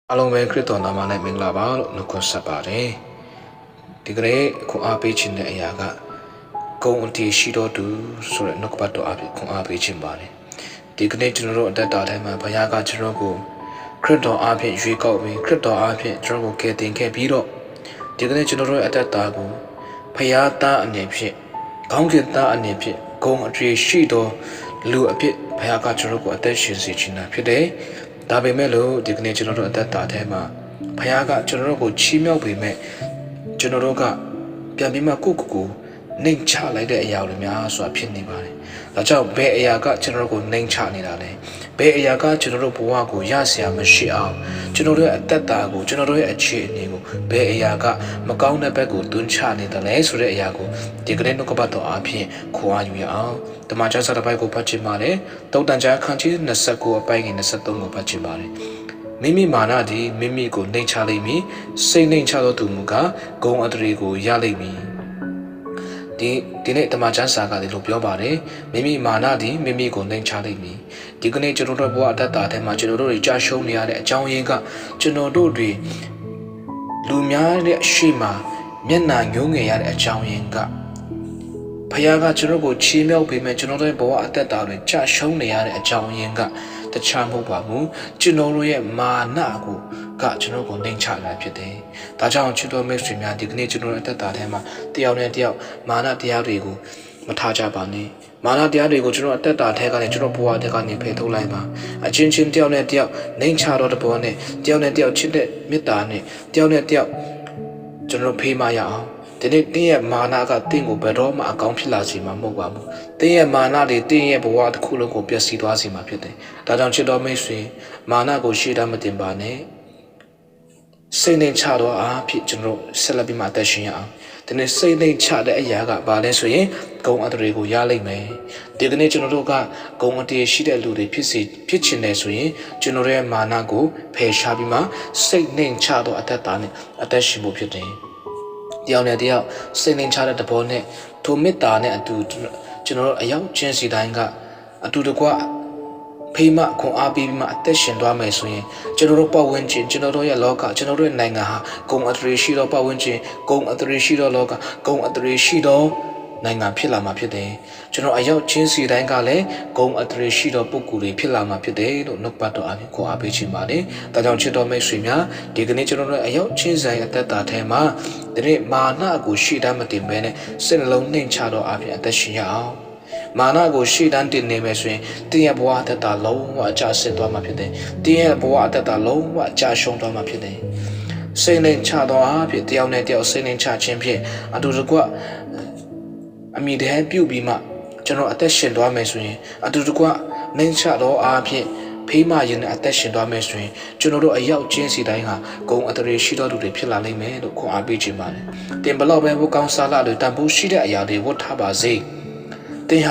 အားလုံးပဲခရစ်တော်နာမနဲ့မင်္ဂလာပါလို့နှုတ်ခွန်းဆက်ပါတယ်ဒီကနေ့ခွန်အားပေးခြင်းတဲ့အရာကဂုဏ်အတည်ရှိတော်သူဆိုတဲ့နှုတ်ကပတ်တော်အဖြစ်ခွန်အားပေးခြင်းပါတယ်ဒီကနေ့ကျွန်တော်တို့အသက်တာထဲမှာဘုရားကကျွန်တော်ကိုခရစ်တော်အဖြစ်ရွေးကောက်ပြီးခရစ်တော်အဖြစ်ကျွန်တော်ကိုကယ်တင်ခဲ့ပြီးတော့ဒီကနေ့ကျွန်တော်တို့အသက်တာကိုဘုရားသားအနေဖြင့်ကောင်းကင်သားအနေဖြင့်ဂုဏ်အတည်ရှိတော်လူအဖြစ်ဘုရားကကျွန်တော်ကိုအသက်ရှင်စေခြင်းဖြစ်တယ်ဒါပေမဲ့လို့ဒီကနေ့ကျွန်တော်တို့အသက်တာထဲမှာဘုရားကကျွန်တော်တို့ကိုချီးမြှောက်ပေမဲ့ကျွန်တော်တို့ကပြန်ပြီးမှကိုနှိမ်ချလိုက်တဲ့အရာတွေများဆိုတာဖြစ်နေပါတယ်။ဒါကြောင့်ဘယ်အရာကကျွန်တော်တို့ကိုနှိမ်ချနေတာလဲ။ဘယ်အရာကကျွန်တော်တို့ဘဝကိုရစရာမရှိအောင်ကျွန်တော်တို့ရဲ့အသက်တာကိုကျွန်တော်တို့ရဲ့အခြေအနေကိုဘယ်အရာကမကောင်းတဲ့ဘက်ကိုတွန်းချနေတယ်လဲဆိုတဲ့အရာကိုဒီကနေ့နှုတ်ကပတ်တော်အဖြစ်ခေါ်အားယူရအောင်။တမန်ကျမ်းစာတစ်ပိုက်ကိုဖတ်ချင်ပါတယ်။တုတ်တန်ကျမ်းခန်းကြီး29အပိုင်းငယ်23ကိုဖတ်ချင်ပါတယ်။မိမိမာနသည်မိမိကိုနှိမ်ချလိမ့်မည်စိတ်နှိမ်ချသောသူမူကားဂုဏ်အတရေကိုရလိမ့်မည်ဒီနေ့တမန်ကျမ်းစာကလည်းလို့ပြောပါတယ်မိမိမာနသည်မိမိကိုနှိမ်ချလိမ့်မည်ဒီကနေ့ကျွန်တော်တို့ဘဝအတ္တထဲမှာကျွန်တော်တို့တွေကြာရှုံးနေရတဲ့အကြောင်းရင်းကကျွန်တော်တို့တွေလူများရဲ့ရှေ့မှာမျက်နှာညှိုးငယ်ရတဲ့အကြောင်းရင်းကဘုရားကကျွန်တော်ကိုချီးမြှောက်ပေးမယ်ကျွန်တော်တို့ရဲ့ဘဝအတ္တတွေကြာရှုံးနေရတဲ့အကြောင်းရင်းကတခြားမဟုတ်ပါဘူးကျွန်တော်တို့ရဲ့မာနကိုကျွန်တော်ကိုနှိမ်ချလာဖြစ်တယ်။ဒါကြောင့်ချစ်တော်မိတ်ဆွေများဒီကနေ့ကျွန်တော်ရဲ့အသက်တာထဲမှာတယောက်နဲ့တယောက်မာနတရားတွေကိုမထားကြပါနဲ့။မာနတရားတွေကိုကျွန်တော်အသက်တာထဲကနေကျွန်တော်ဘဝထဲကနေဖယ်ထုတ်လိုက်ပါ။အချင်းချင်းတယောက်နဲ့တယောက်နှိမ်ချတော့တဲ့ဘဝနဲ့တယောက်နဲ့တယောက်ချစ်တဲ့မေတ္တာနဲ့တယောက်နဲ့တယောက်ကျွန်တော်ဖေးမရအောင်။ဒီနေ့တင်းရဲ့မာနကတင်းကိုဘယ်တော့မှအကောင်းဖြစ်လာစေမှာမဟုတ်ပါဘူး။တင်းရဲ့မာနတွေတင်းရဲ့ဘဝတစ်ခုလုံးကိုပျက်စီးသွားစေမှာဖြစ်တယ်။ဒါကြောင့်ချစ်တော်မိတ်ဆွေမာနကိုရှေ့တမ်းမတင်ပါနဲ့။စိတ်နှိမ်ချတော့အားဖြင့်ကျွန်တော်ဆက်လက်ပြီးမှတက်ရှင်ရအောင်ဒီနေ့စိတ်နှိမ်ချတဲ့အရာကဘာလဲဆိုရင်ဂုဏ်အတရေကိုရလိမ့်မယ်ဒီကနေ့ကျွန်တော်တို့ကဂုဏ်အတရေရှိတဲ့လူတွေဖြစ်ချင်တယ်ဆိုရင်ကျွန်တော်ရဲ့မာနကိုဖယ်ရှားပြီးမှစိတ်နှိမ်ချတော့အသက်တာနဲ့အသက်ရှင်ဖို့ဖြစ်တယ်တယောက်နဲ့တယောက်စိတ်နှိမ်ချတဲ့သဘောနဲ့ထိုမေတ္တာနဲ့အတူကျွန်တော်တို့အရောက်ချင်းစီတိုင်းကအတူတကွဖေးမခွန်အားပေးပြီးမှအသက်ရှင်သွားမယ်ဆိုရင်ကျွန်တော်တို့ပတ်ဝန်းကျင်ကျွန်တော်တို့ရဲ့လောကကျွန်တော်တို့ရဲ့နိုင်ငံဟာဂုဏ်အတရေရှိသောပတ်ဝန်းကျင်ဂုဏ်အတရေရှိသောလောကဂုဏ်အတရေရှိသောနိုင်ငံဖြစ်လာမှာဖြစ်တယ်ကျွန်တော်အရောက်ချင်းစီတိုင်းကလည်းဂုဏ်အတရေရှိသောပုဂ္ဂိုလ်တွေဖြစ်လာမှာဖြစ်တယ်လို့နှုတ်ပတ်တော်အပြင်ခွန်အားပေးခြင်းပါတယ်ဒါကြောင့်ချစ်တော်မိတ်ဆွေများဒီကနေ့ကျွန်တော်တို့အရောက်ချင်းဆိုင်အသက်တာထဲမှာဒီနေ့မာနကိုရှေ့တမ်းမတင်ဘဲနဲ့စိတ်နှလုံးနှိမ်ချတော့အပြင်အသက်ရှင်ရအောင်မာနကိုရှေ့တန်းတင်နေမယ်ဆိုရင်တင်းရဲ့ဘဝအတ္တလုံးဝအကျဆင်းသွားမှာဖြစ်တယ်။တင်းရဲ့ဘဝအတ္တလုံးဝအကျရှုံးသွားမှာဖြစ်တယ်။စိတ်နှိမ်ချသောအဖြစ်တယောက်နဲ့တယောက်စိတ်နှိမ်ချခြင်းဖြင့်အတူတကွအမိတည်းပြုတ်ပြီးမှကျွန်တော်အသက်ရှင်သွားမယ်ဆိုရင်အတူတကွနှိမ်ချသောအဖြစ်ဖေးမရင်နဲ့အသက်ရှင်သွားမယ်ဆိုရင်ကျွန်တော်တို့အရောက်ချင်းစီတိုင်းဟာဂုဏ်အတရေရှိတော်သူတွေဖြစ်လာလိမ့်မယ်လို့ခွန်အားပေးခြင်းပါတယ်။တင်ဘလောက်ပဲဘုကောင်းစားလာတွေတန်ဖိုးရှိတဲ့အရာတွေဝတ်ထားပါစေ။တင်ဟ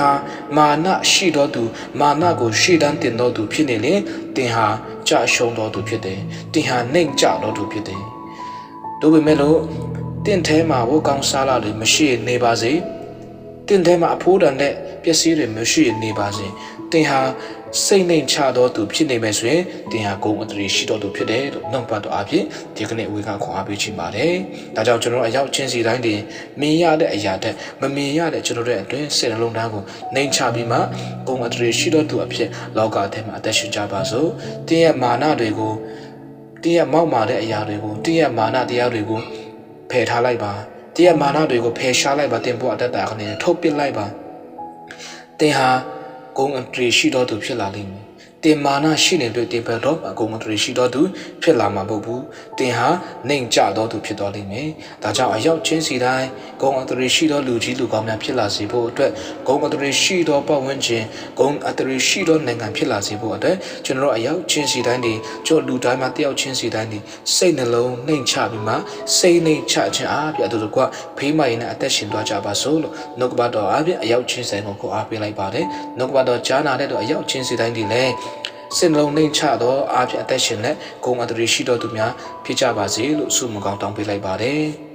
ာမာနရှိတော်သူမာနကိုရှေ့တန်းတင်တော်သူဖြစ်နေလေတင်ဟာကြာရှုံးတော်သူဖြစ်တယ်တင်ဟာနှိမ်ကြတော်သူဖြစ်တယ်တို့ပေမဲ့လို့တင်ထဲမှာဝကောင်းစားလာတွေမရှိနေပါစေတင်ထဲမှာအဖိုးတန်တဲ့ပစ္စည်းတွေမရှိနေပါစေတင်ဟာစိတ်နှိမ်ချတော်သူဖြစ်နေမယ်ဆိုရင်တင်ဟာဂုဏ်အတရေရှိတော်သူဖြစ်တယ်လို့နှုတ်ပတ်တော်အဖြစ်ဒီကနေ့ဝေကခွန်အားပေးချင်ပါတယ်။ဒါကြောင့်ကျွန်တော်အရောက်ချင်းစီတိုင်းတင်မြင်ရတဲ့အရာတဲ့မမြင်ရတဲ့ကျွန်တော်တို့အတွင်းစိတ်နှလုံးသားကိုနှိမ်ချပြီးမှဂုဏ်အတရေရှိတော်သူအဖြစ်လောကထဲမှာအသက်ရှင်ကြပါစို့။တင်ရဲ့မာနတွေကိုတင်ရဲ့မောက်မာတဲ့အရာတွေကိုတင်ရဲ့မာနတရားတွေကိုဖယ်ထားလိုက်ပါ။တင်ရဲ့မာနတွေကိုဖယ်ရှားလိုက်ပါတင်ဖို့အတ္တကနေထုတ်ပစ်လိုက်ပါ။တင်ဟာဂုဏ်အတရေရှိတော်သူဖြစ်လာလိမ့်မယ်တင်မာနရှိနေတဲ့တင်ဘက်တော့ဂုဏ်အတရေရှိတော်သူဖြစ်လာမှာမဟုတ်ဘူးတင်ဟာနှိမ်ကြတော်သူဖြစ်တော်လိမ့်မယ်ဒါကြောင့်အရောက်ချင်းစီတိုင်းဂုဏ်အတရေရှိတော်လူကြီးလူကောင်းများဖြစ်လာစေဖို့အတွက်ဂုဏ်အတရေရှိတော်ပတ်ဝန်းကျင်ဂုဏ်အတရေရှိတော်နိုင်ငံဖြစ်လာစေဖို့အတွက်ကျွန်တော်အရောက်ချင်းစီတိုင်းဒီကျွန်တော်လူတိုင်းမှာတယောက်ချင်းစီတိုင်းဒီစိတ်နှလုံးနှိမ်ချပြီးမှစိတ်နှိမ်ချခြင်းအားပြတူတကွဖေးမရင်နဲ့အသက်ရှင်သွားကြပါစို့လို့နှုတ်ကပတ်တော်အားဖြင့်အရောက်ချင်းဆိုင်ကိုအားပေးလိုက်ပါတယ်နှုတ်ကပတ်တော်ကြားနာတဲ့တော့အရောက်ချင်းစီတိုင်းဒီလည်းစင်လုံးနှိမ်ချတော့အားဖြင့်အသက်ရှင်နဲ့ဂုဏ်အတရေရှိတော်သူများဖြစ်ကြပါစေလို့ဆုမကောင်းတောင်းပေးလိုက်ပါတယ်